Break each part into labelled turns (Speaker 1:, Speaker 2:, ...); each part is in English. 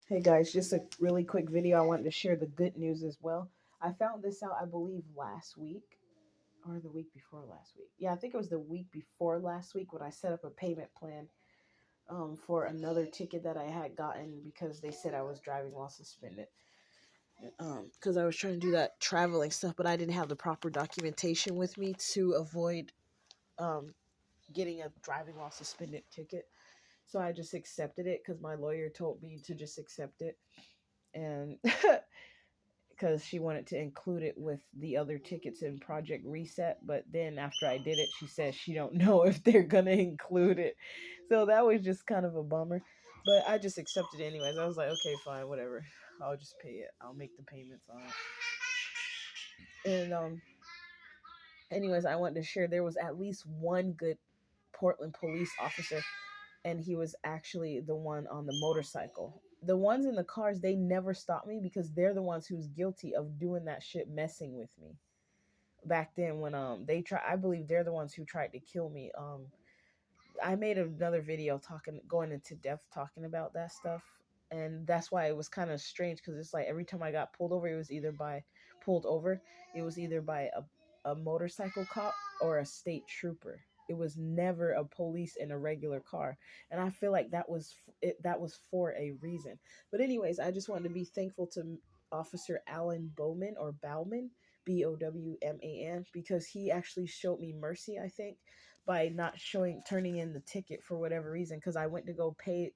Speaker 1: Hey guys, just a really quick video. I wanted to share the good news as well. I found this out, I believe, last week or the week before last week. Yeah, I think it was the week before last week when I set up a payment plan for another ticket that I had gotten because they said I was driving while suspended. Because I was trying to do that traveling stuff, but I didn't have the proper documentation with me to avoid um, getting a driving while suspended ticket. So I just accepted it because my lawyer told me to just accept it. And because she wanted to include it with the other tickets in Project Reset. But then after I did it, she says she don't know if they're gonna include it. So that was just kind of a bummer. But I just accepted it anyways. I was like, okay, fine, whatever. I'll just pay it. I'll make the payments on it. And anyways, I wanted to share there was at least one good Portland police officer, and he was actually the one on the motorcycle. The ones in the cars, they never stop me because they're the ones who's guilty of doing that shit, messing with me back then when they try. I believe they're the ones who tried to kill me. I made another video talking, going into depth talking about that stuff, and that's why it was kind of strange because it's like every time I got pulled over, pulled over, it was either by a motorcycle cop or a state trooper. It was never a police in a regular car, and I feel like that was for a reason. But anyways, I just wanted to be thankful to Officer Alan Bowman or Bowman, Bowman, because he actually showed me mercy, I think, by not turning in the ticket for whatever reason, because I went to go pay,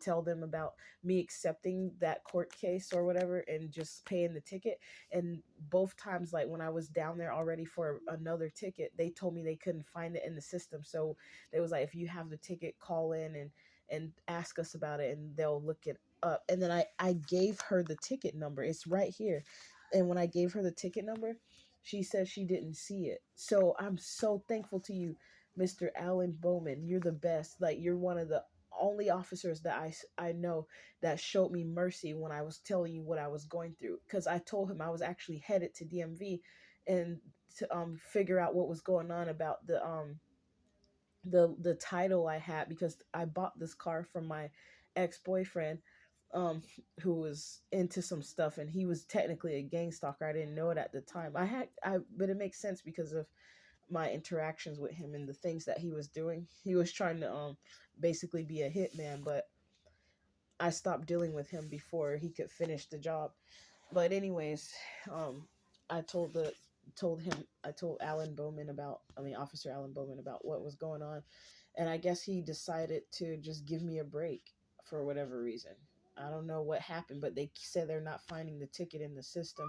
Speaker 1: tell them about me accepting that court case or whatever and just paying the ticket. And both times, like when I was down there already for another ticket, they told me they couldn't find it in the system. So they was like, if you have the ticket, call in and ask us about it and they'll look it up. And then I gave her the ticket number. It's right here. And when I gave her the ticket number, she said she didn't see it. So I'm so thankful to you, Mr. Alan Bowman. You're the best. Like, you're one of the only officers that I know that showed me mercy when I was telling you what I was going through. Because I told him I was actually headed to DMV and to figure out what was going on about the title I had, because I bought this car from my ex-boyfriend, um who was into some stuff, and he was technically a gang stalker. I didn't know it at the time. But it makes sense because of my interactions with him and the things that he was doing. He was trying to basically be a hitman, but I stopped dealing with him before he could finish the job. But anyways, um I told Alan Bowman about, I mean, Officer Alan Bowman, about what was going on. And I guess he decided to just give me a break for whatever reason. I don't know what happened, but they said they're not finding the ticket in the system.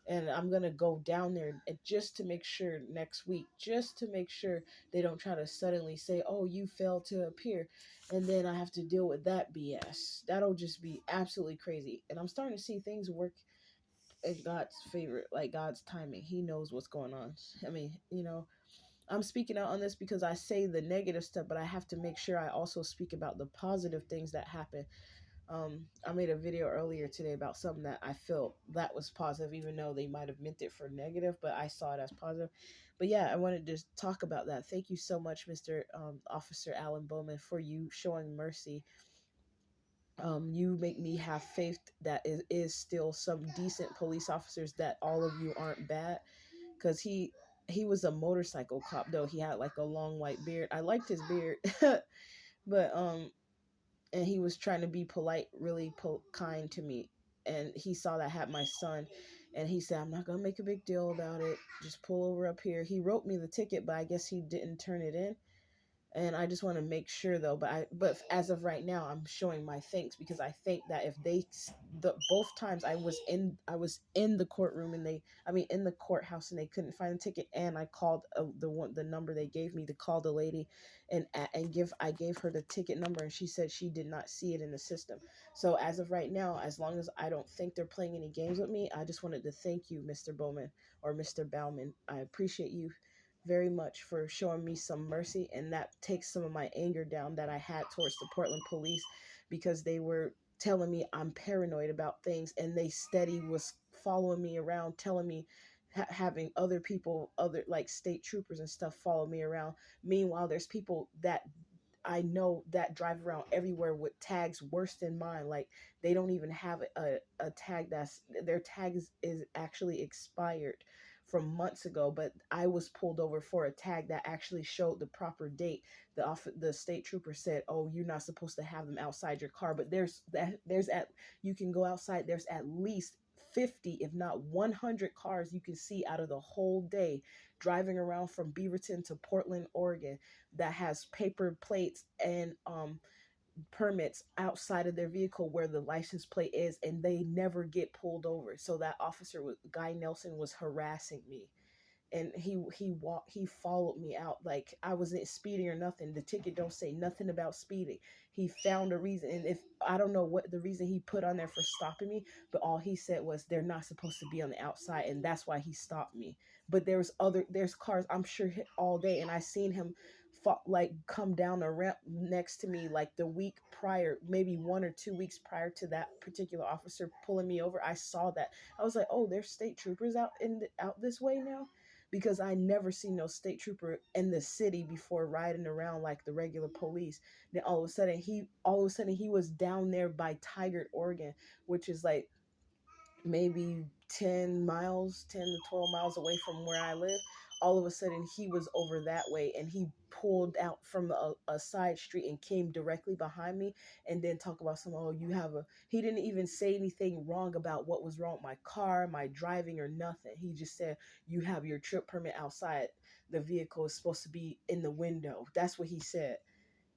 Speaker 1: And I'm gonna go down there just to make sure next week, just to make sure they don't try to suddenly say, "Oh, you failed to appear," and then I have to deal with that BS. That'll just be absolutely crazy. And I'm starting to see things work in God's favor, like God's timing. He knows what's going on. I mean, I'm speaking out on this because I say the negative stuff, but I have to make sure I also speak about the positive things that happen. I made a video earlier today about something that I felt that was positive, even though they might have meant it for negative, but I saw it as positive. But yeah, I wanted to talk about that. Thank you so much, Mr. Officer Alan Bowman, for you showing mercy. You make me have faith that is still some decent police officers, that all of you aren't bad, because he was a motorcycle cop, though he had like a long white beard. I liked his beard. But and he was trying to be polite, really kind to me. And he saw that I had my son, and he said, "I'm not gonna make a big deal about it. Just pull over up here." He wrote me the ticket, but I guess he didn't turn it in. And I just want to make sure though, but as of right now, I'm showing my thanks, because I think that if the both times I was in the courtroom, and in the courthouse, and they couldn't find the ticket, and I called the number they gave me to call the lady, and I gave her the ticket number, and she said she did not see it in the system. So as of right now, as long as I don't think they're playing any games with me, I just wanted to thank you, Mr. Bowman, or Mr. Bauman. I appreciate you very much for showing me some mercy, and that takes some of my anger down that I had towards the Portland police, because they were telling me I'm paranoid about things, and they steady was following me around, telling me, having other people, other like state troopers and stuff, follow me around. Meanwhile, there's people that I know that drive around everywhere with tags worse than mine. Like they don't even have a tag that's their tag is actually expired from months ago, but I was pulled over for a tag that actually showed the proper date. The state trooper said, "Oh, you're not supposed to have them outside your car." But there's at you can go outside. There's at least 50, if not 100 cars you can see out of the whole day driving around from Beaverton to Portland, Oregon, that has paper plates and permits outside of their vehicle where the license plate is, and they never get pulled over. So that officer, Guy Nelson, was harassing me, and he followed me out like I wasn't speeding or nothing. The ticket don't say nothing about speeding. He found a reason, and if I don't know what the reason he put on there for stopping me, but all he said was they're not supposed to be on the outside, and that's why he stopped me. But there's cars I'm sure hit all day, and I seen him like come down a ramp next to me like the week prior, maybe 1 or 2 weeks prior to that particular officer pulling me over. I saw that. I was like, oh, there's state troopers out this way now, because I never seen no state trooper in the city before riding around like the regular police. Then all of a sudden he was down there by Tigard, Oregon, which is like maybe 10 miles, 10 to 12 miles away from where I live. All of a sudden he was over that way, and he pulled out from a side street and came directly behind me, and then talk about some, oh, you have a, he didn't even say anything wrong about what was wrong with my car, my driving, or nothing. He just said, you have your trip permit outside. The vehicle is supposed to be in the window. That's what he said,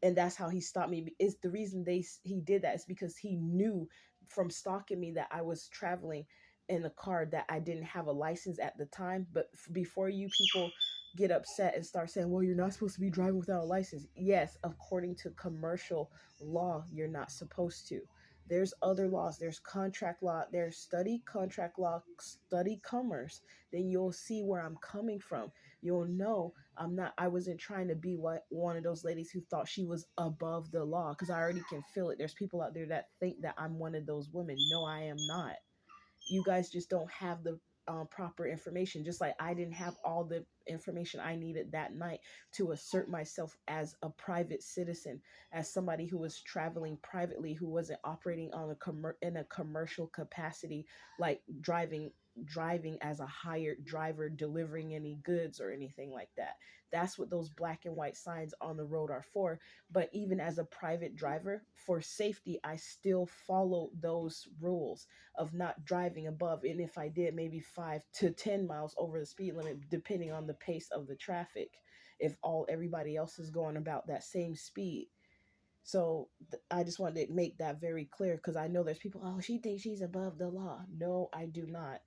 Speaker 1: and that's how he stopped me. Is the reason he did that is because he knew from stalking me that I was traveling in a car that I didn't have a license at the time. But before you people get upset and start saying, well, you're not supposed to be driving without a license, yes, according to commercial law, you're not supposed to. There's other laws. There's contract law. There's study contract law, study commerce. Then you'll see where I'm coming from. You'll know I wasn't trying to be one of those ladies who thought she was above the law, because I already can feel it. There's people out there that think that I'm one of those women. No, I am not. You guys just don't have the proper information, just like I didn't have all the information I needed that night to assert myself as a private citizen, as somebody who was traveling privately, who wasn't operating on in a commercial capacity, like driving as a hired driver, delivering any goods or anything like that. That's what those black and white signs on the road are for. But even as a private driver, for safety, I still follow those rules of not driving above, and if I did, maybe 5 to 10 miles over the speed limit, depending on the pace of the traffic, if all everybody else is going about that same speed. So I just wanted to make that very clear, because I know there's people, oh, she thinks she's above the law. No, I do not.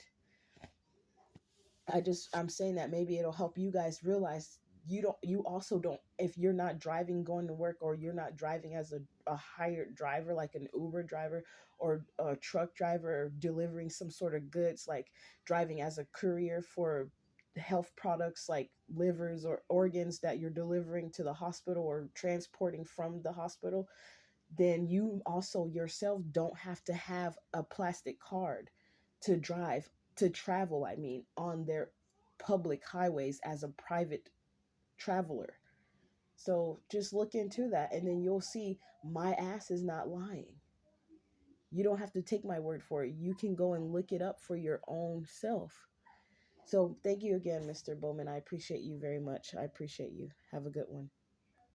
Speaker 1: I'm saying that maybe it'll help you guys realize you also don't, if you're not driving going to work, or you're not driving as a hired driver like an Uber driver or a truck driver, or delivering some sort of goods, like driving as a courier for health products like livers or organs that you're delivering to the hospital or transporting from the hospital, then you also yourself don't have to have a plastic card to drive, to travel, I mean, on their public highways as a private traveler. So just look into that, and then you'll see my ass is not lying. You don't have to take my word for it. You can go and look it up for your own self. So thank you again, Mr. Bowman. I appreciate you very much. I appreciate you. Have a good one.